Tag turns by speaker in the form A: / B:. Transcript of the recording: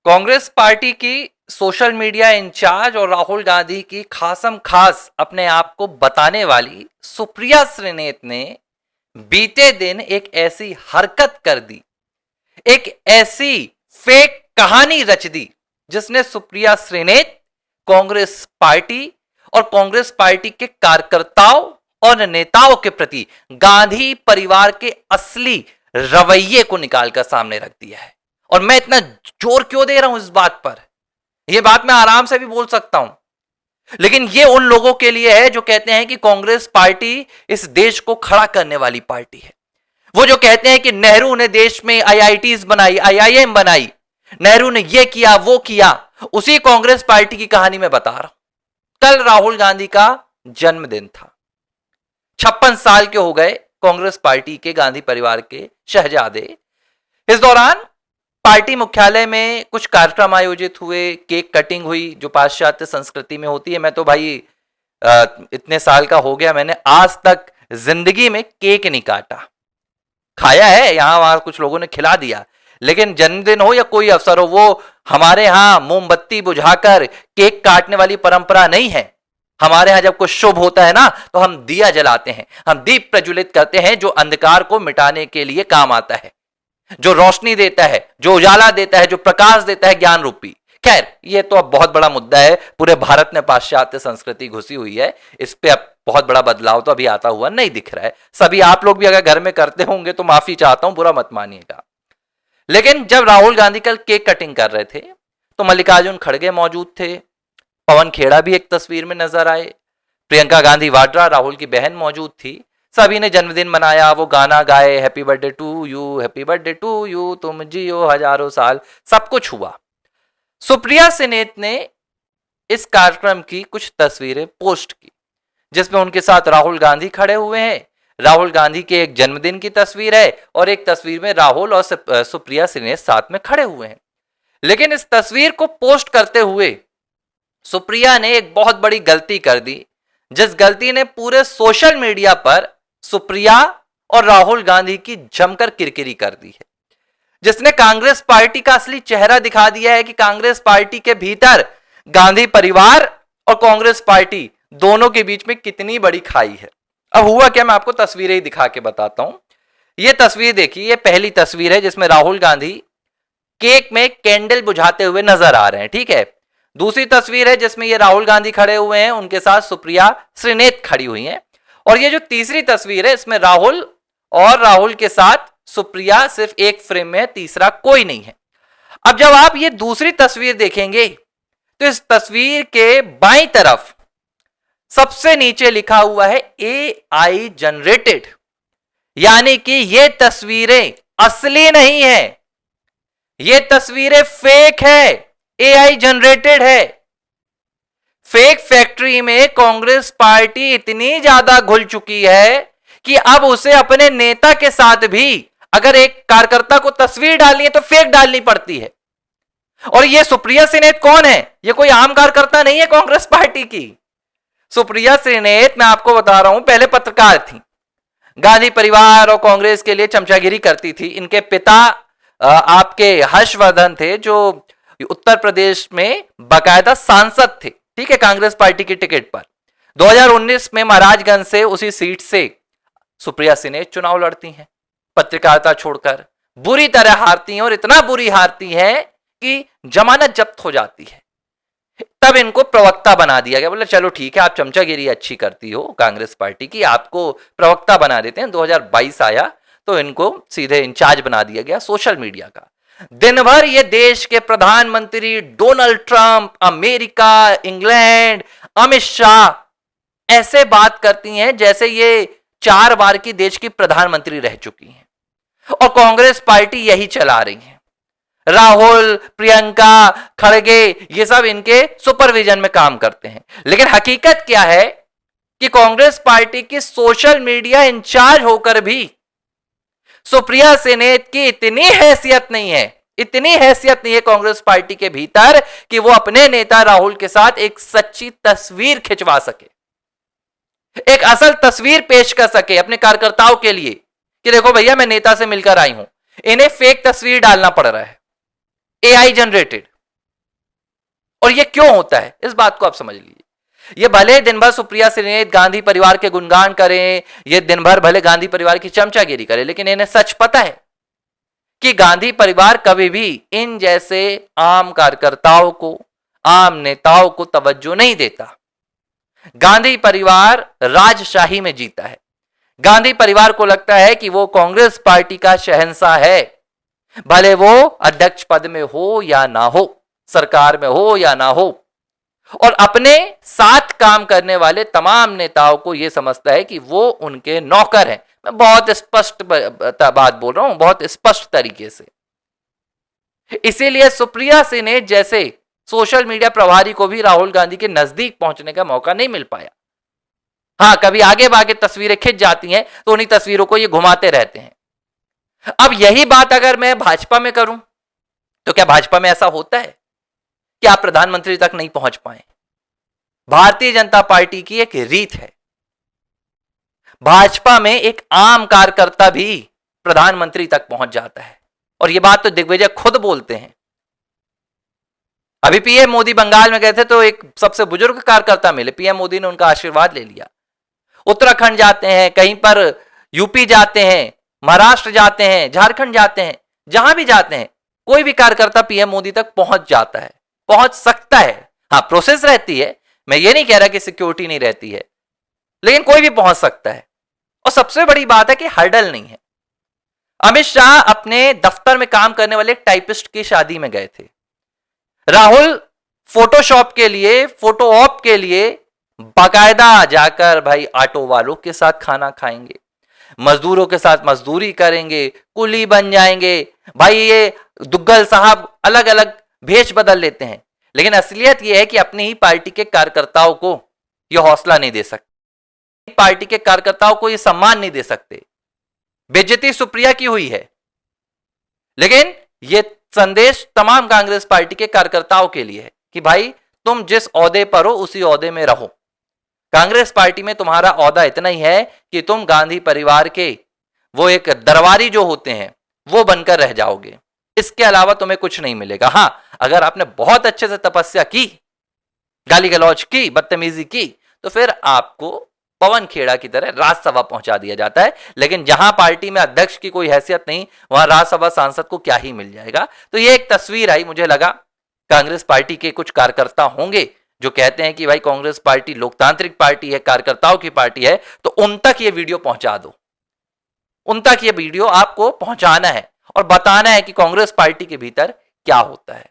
A: Congress party की social media in charge और राहुल गांधी की खासम खास अपने आप को बताने वाली सुप्रिया श्रीनेत ने बीते दिन एक ऐसी हरकत कर दी, एक ऐसी फेक कहानी रच दी जिसने सुप्रिया श्रीनेत, कांग्रेस पार्टी और कांग्रेस पार्टी के कार्यकर्ताओं और नेताओं के प्रति गांधी परिवार के असली रवैये को निकालकर सामने रख दिया है। और मैं इतना जोर क्यों दे रहा हूं इस बात पर? यह बात मैं आराम से भी बोल सकता हूं, लेकिन यह उन लोगों के लिए है जो कहते हैं कि कांग्रेस पार्टी इस देश को खड़ा करने वाली पार्टी है। वो जो कहते हैं कि नेहरू ने देश में आईआईटीज बनाई, आईआईएम बनाई, नेहरू ने यह किया वो किया, उसी कांग्रेस पार्टी की कहानी मैं बता रहा हूं। कल राहुल गांधी का जन्मदिन था। 56 साल के हो गए कांग्रेस पार्टी के, गांधी परिवार के शहजादे। इस दौरान पार्टी मुख्यालय में कुछ कार्यक्रम आयोजित हुए, केक कटिंग हुई जो पाश्चात्य संस्कृति में होती है। मैं तो भाई इतने साल का हो गया, मैंने आज तक जिंदगी में केक नहीं काटा। खाया है यहां वहां, कुछ लोगों ने खिला दिया, लेकिन जन्मदिन हो या कोई अवसर हो, वो हमारे यहां मोमबत्ती बुझाकर केक काटने वाली परंपरा नहीं है। हमारे यहां जब कुछ शुभ होता है ना, तो हम दिया जलाते हैं, हम दीप प्रज्वलित करते हैं जो अंधकार को मिटाने के लिए काम आता है, जो रोशनी देता है, जो उजाला देता है, जो प्रकाश देता है, ज्ञान रूपी। खैर, यह तो अब बहुत बड़ा मुद्दा है। पूरे भारत में पाश्चात्य संस्कृति घुसी हुई है, इस पे अब बहुत बड़ा बदलाव तो अभी आता हुआ नहीं दिख रहा है। सभी आप लोग भी अगर घर में करते होंगे तो माफी चाहता हूं, बुरा मत मानिएगा। लेकिन जब राहुल गांधी कल केक कटिंग कर रहे थे तो मल्लिकार्जुन खड़गे मौजूद थे, पवन खेड़ा भी एक तस्वीर में नजर आए, प्रियंका गांधी वाड्रा राहुल की बहन मौजूद थी। सभी ने जन्मदिन मनाया, वो गाना गाए, happy birthday to you, happy birthday to you, तुम जियो हजारों साल, सब कुछ हुआ। सुप्रिया श्रीनेत ने इस कार्यक्रम की कुछ तस्वीरें पोस्ट की जिसमें उनके साथ राहुल गांधी खड़े हुए हैं। राहुल गांधी के एक जन्मदिन की तस्वीर है और एक तस्वीर में राहुल और सुप्रिया श्रीनेत साथ में खड़े हुए हैं। लेकिन इस तस्वीर को पोस्ट करते हुए सुप्रिया ने एक बहुत बड़ी गलती कर दी, जिस गलती ने पूरे सोशल मीडिया पर सुप्रिया और राहुल गांधी की जमकर किरकिरी कर दी है, जिसने कांग्रेस पार्टी का असली चेहरा दिखा दिया है कि कांग्रेस पार्टी के भीतर गांधी परिवार और कांग्रेस पार्टी दोनों के बीच में कितनी बड़ी खाई है। अब हुआ क्या, मैं आपको तस्वीरें ही दिखा के बताता हूं। यह तस्वीर देखिए, यह पहली तस्वीर है जिसमें राहुल गांधी केक में कैंडल बुझाते हुए नजर आ रहे हैं, ठीक है। दूसरी तस्वीर है जिसमें ये राहुल गांधी खड़े हुए हैं, उनके साथ सुप्रिया श्रीनेत खड़ी हुई हैं। और ये जो तीसरी तस्वीर है इसमें राहुल और राहुल के साथ सुप्रिया सिर्फ एक फ्रेम में है, तीसरा कोई नहीं है। अब जब आप ये दूसरी तस्वीर देखेंगे तो इस तस्वीर के बाईं तरफ सबसे नीचे लिखा हुआ है AI जनरेटेड, यानी कि ये तस्वीरें असली नहीं है, ये तस्वीरें फेक है, AI जनरेटेड है। फेक फैक्ट्री में कांग्रेस पार्टी इतनी ज्यादा घुल चुकी है कि अब उसे अपने नेता के साथ भी अगर एक कार्यकर्ता को तस्वीर डालनी है तो फेक डालनी पड़ती है। और ये सुप्रिया श्रीनेत कौन है? ये कोई आम कार्यकर्ता नहीं है कांग्रेस पार्टी की। सुप्रिया श्रीनेत, मैं आपको बता रहा हूं, पहले पत्रकार थी, गांधी परिवार और कांग्रेस के लिए चमचागिरी करती थी। इनके पिता आपके हर्षवर्धन थे जो उत्तर प्रदेश में बाकायदा सांसद थे, ठीक है, कांग्रेस पार्टी की टिकट पर। 2019 में महाराजगंज से उसी सीट से सुप्रिया श्रीनेत चुनाव लड़ती हैं, पत्रकारिता छोड़कर बुरी तरह हारती हैं, और इतना बुरी हारती हैं कि जमानत जब्त हो जाती है। तब इनको प्रवक्ता बना दिया गया, बोले चलो ठीक है, आप चमचागिरी अच्छी करती हो कांग्रेस पार्टी की, आपको प्रवक्ता बना देते हैं। 2022 आया तो इनको सीधे इंचार्ज बना दिया गया सोशल मीडिया का। दिन भर ये देश के प्रधानमंत्री Donald Trump, America, England, Amit Shah ऐसे बात करती हैं जैसे ये 4 बार की देश की प्रधानमंत्री रह चुकी हैं, और कांग्रेस पार्टी यही चला रही है। राहुल, प्रियंका, खड़गे, ये सब इनके सुपरविजन में काम करते हैं। लेकिन हकीकत क्या है कि कांग्रेस पार्टी की सोशल मीडिया इंचार्ज होकर भी सुप्रिया श्रीनेत की इतनी हैसियत नहीं है, इतनी हैसियत नहीं है कांग्रेस पार्टी के भीतर कि वो अपने नेता राहुल के साथ एक सच्ची तस्वीर खिंचवा सके, एक असल तस्वीर पेश कर सके अपने कार्यकर्ताओं के लिए कि देखो भैया मैं नेता से मिलकर आई हूं। इन्हें फेक तस्वीर डालना पड़ रहा है, AI जनरेटेड। और ये क्यों होता है इस बात को आप समझ लीजिए। ये भले दिन भर सुप्रिया श्रीनेत गांधी परिवार के गुणगान करें, ये दिन भर भले गांधी परिवार की चमचागिरी करें, लेकिन इन्हें सच पता है कि गांधी परिवार कभी भी इन जैसे आम कार्यकर्ताओं को, आम नेताओं को तवज्जो नहीं देता। गांधी परिवार राजशाही में जीता है। गांधी परिवार को लगता है कि वो कांग्रेस पार्टी का शहंशाह है, भले वो अध्यक्ष पद में हो या ना हो, सरकार में हो या ना हो। और अपने साथ काम करने वाले तमाम नेताओं को यह समझता है कि वो उनके नौकर हैं। मैं बहुत स्पष्ट बात बोल रहा हूं, बहुत स्पष्ट तरीके से। इसीलिए सुप्रिया श्रीनेत जैसे सोशल मीडिया प्रभारी को भी राहुल गांधी के नजदीक पहुंचने का मौका नहीं मिल पाया। हां, कभी आगे बागे तस्वीरें खिंच जाती हैं तो उन्हीं तस्वीरों को ये घुमाते रहते हैं। अब यही बात अगर मैं भाजपा में करूं तो क्या भाजपा में ऐसा होता है कि आप प्रधानमंत्री तक नहीं पहुंच पाए? भारतीय जनता पार्टी की एक रीत है, भाजपा में एक आम कार्यकर्ता भी प्रधानमंत्री तक पहुंच जाता है। और यह बात तो दिग्विजय खुद बोलते हैं। अभी पीएम मोदी बंगाल में गए थे तो एक सबसे बुजुर्ग कार्यकर्ता मिले, पीएम मोदी ने उनका आशीर्वाद ले लिया। उत्तराखंड जाते हैं, कहीं पर यूपी जाते हैं, महाराष्ट्र जाते हैं, झारखंड जाते हैं, जहां भी जाते हैं कोई भी कार्यकर्ता पीएम मोदी तक पहुंच जाता है, पहुंच सकता है। हां, प्रोसेस रहती है, मैं ये नहीं कह रहा कि सिक्योरिटी नहीं रहती है, लेकिन कोई भी पहुंच सकता है। और सबसे बड़ी बात है कि हर्डल नहीं है। अमित शाह अपने दफ्तर में काम करने वाले टाइपिस्ट की शादी में गए थे। राहुल फोटोशॉप के लिए, फोटो ऑप के लिए बाकायदा जाकर भाई ऑटो वालों के साथ खाना खाएंगे, मजदूरों के साथ मजदूरी करेंगे, कुली बन जाएंगे। भाई ये दुग्गल साहब अलग अलग भेष बदल लेते हैं, लेकिन असलियत यह है कि अपनी ही पार्टी के कार्यकर्ताओं को यह हौसला नहीं दे सकते, पार्टी के कार्यकर्ताओं को यह सम्मान नहीं दे सकते। बेइज्जती सुप्रिया की हुई है, लेकिन यह संदेश तमाम कांग्रेस पार्टी के कार्यकर्ताओं के लिए है कि भाई तुम जिस ओहदे पर हो उसी ओहदे में रहो। कांग्रेस पार्टी में तुम्हारा ओहदा इतना ही है कि तुम गांधी परिवार के वो एक दरबारी जो होते हैं वो बनकर रह जाओगे, इसके अलावा तुम्हें कुछ नहीं मिलेगा। हां, अगर आपने बहुत अच्छे से तपस्या की, गाली गलौज की, बदतमीजी की, तो फिर आपको पवन खेड़ा की तरह राज्यसभा पहुंचा दिया जाता है। लेकिन जहां पार्टी में अध्यक्ष की कोई हैसियत नहीं, वहां राज्यसभा सांसद को क्या ही मिल जाएगा। तो ये एक तस्वीर आई, मुझे लगा कांग्रेस पार्टी के कुछ कार्यकर्ता होंगे जो कहते हैं कि भाई कांग्रेस पार्टी लोकतांत्रिक पार्टी है, कार्यकर्ताओं की पार्टी है, तो उन तक ये वीडियो पहुंचा दो, उन तक ये वीडियो आपको पहुंचाना है और बताना है कि कांग्रेस पार्टी के भीतर क्या होता है।